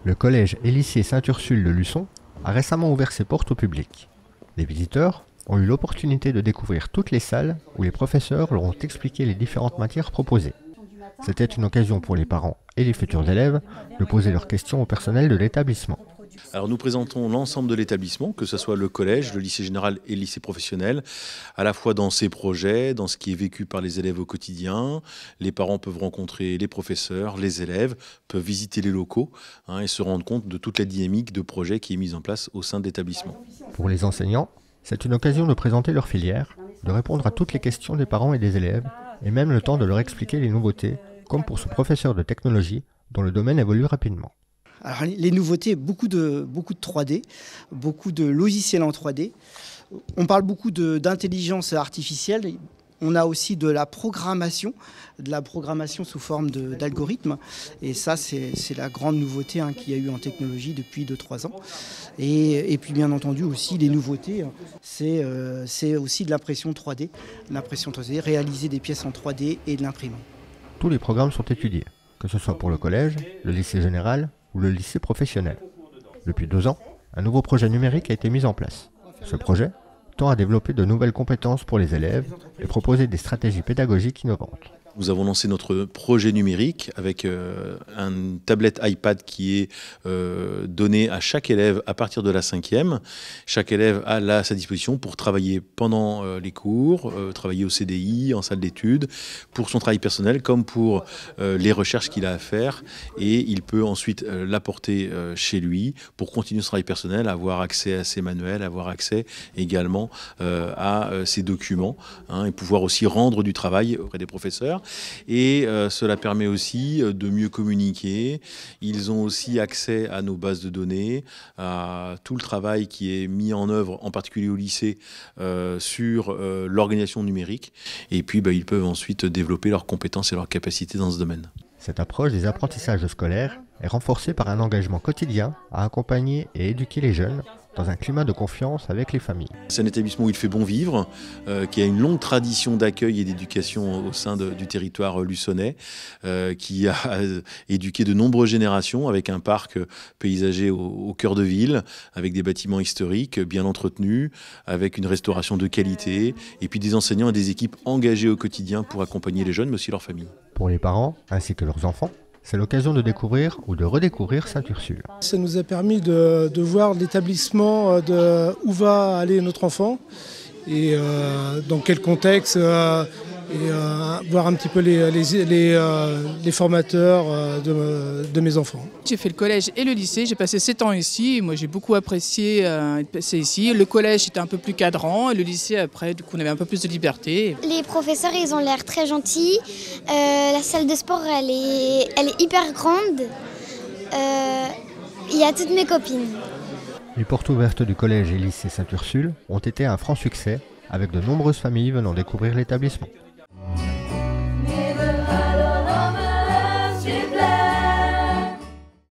Le collège et lycée Sainte-Ursule de Luçon a récemment ouvert ses portes au public. Les visiteurs ont eu l'opportunité de découvrir toutes les salles où les professeurs leur ont expliqué les différentes matières proposées. C'était une occasion pour les parents et les futurs élèves de poser leurs questions au personnel de l'établissement. Alors nous présentons l'ensemble de l'établissement, que ce soit le collège, le lycée général et le lycée professionnel, à la fois dans ses projets, dans ce qui est vécu par les élèves au quotidien. Les parents peuvent rencontrer les professeurs, les élèves, peuvent visiter les locaux et se rendre compte de toute la dynamique de projet qui est mise en place au sein de l'établissement. Pour les enseignants, c'est une occasion de présenter leur filière, de répondre à toutes les questions des parents et des élèves, et même le temps de leur expliquer les nouveautés, comme pour ce professeur de technologie dont le domaine évolue rapidement. Alors, les nouveautés, beaucoup de 3D, beaucoup de logiciels en 3D. On parle beaucoup d'intelligence artificielle. On a aussi de la programmation sous forme d'algorithmes. Et ça, c'est la grande nouveauté qu'il y a eu en technologie depuis 2-3 ans. Et puis, bien entendu, aussi, les nouveautés, c'est aussi de l'impression 3D. L'impression 3D, réaliser des pièces en 3D et de l'imprimant. Tous les programmes sont étudiés, que ce soit pour le collège, le lycée général ou le lycée professionnel. Depuis 2 ans, un nouveau projet numérique a été mis en place. Ce projet tend à développer de nouvelles compétences pour les élèves et proposer des stratégies pédagogiques innovantes. Nous avons lancé notre projet numérique avec une tablette iPad qui est donnée à chaque élève à partir de la 5e. Chaque élève a là à sa disposition pour travailler pendant les cours, travailler au CDI, en salle d'études, pour son travail personnel comme pour les recherches qu'il a à faire. Et il peut ensuite l'apporter chez lui pour continuer son travail personnel, avoir accès à ses manuels, avoir accès également à ses documents et pouvoir aussi rendre du travail auprès des professeurs. Et cela permet aussi de mieux communiquer. Ils ont aussi accès à nos bases de données, à tout le travail qui est mis en œuvre, en particulier au lycée, sur l'organisation numérique. Et puis ils peuvent ensuite développer leurs compétences et leurs capacités dans ce domaine. Cette approche des apprentissages scolaires est renforcée par un engagement quotidien à accompagner et éduquer les jeunes dans un climat de confiance avec les familles. C'est un établissement où il fait bon vivre, qui a une longue tradition d'accueil et d'éducation au sein du territoire luçonnais, qui a éduqué de nombreuses générations avec un parc paysager au cœur de ville, avec des bâtiments historiques bien entretenus, avec une restauration de qualité, et puis des enseignants et des équipes engagées au quotidien pour accompagner les jeunes, mais aussi leurs familles. Pour les parents, ainsi que leurs enfants, c'est l'occasion de découvrir ou de redécouvrir Sainte-Ursule. Ça nous a permis de voir l'établissement, où va aller notre enfant et dans quel contexte, et voir un petit peu les formateurs de mes enfants. J'ai fait le collège et le lycée, j'ai passé 7 ans ici, et moi j'ai beaucoup apprécié de passer ici. Le collège était un peu plus cadrant, et le lycée après, du coup on avait un peu plus de liberté. Les professeurs ils ont l'air très gentils, la salle de sport elle est hyper grande, il y a toutes mes copines. Les portes ouvertes du collège et lycée Sainte-Ursule ont été un franc succès, avec de nombreuses familles venant découvrir l'établissement.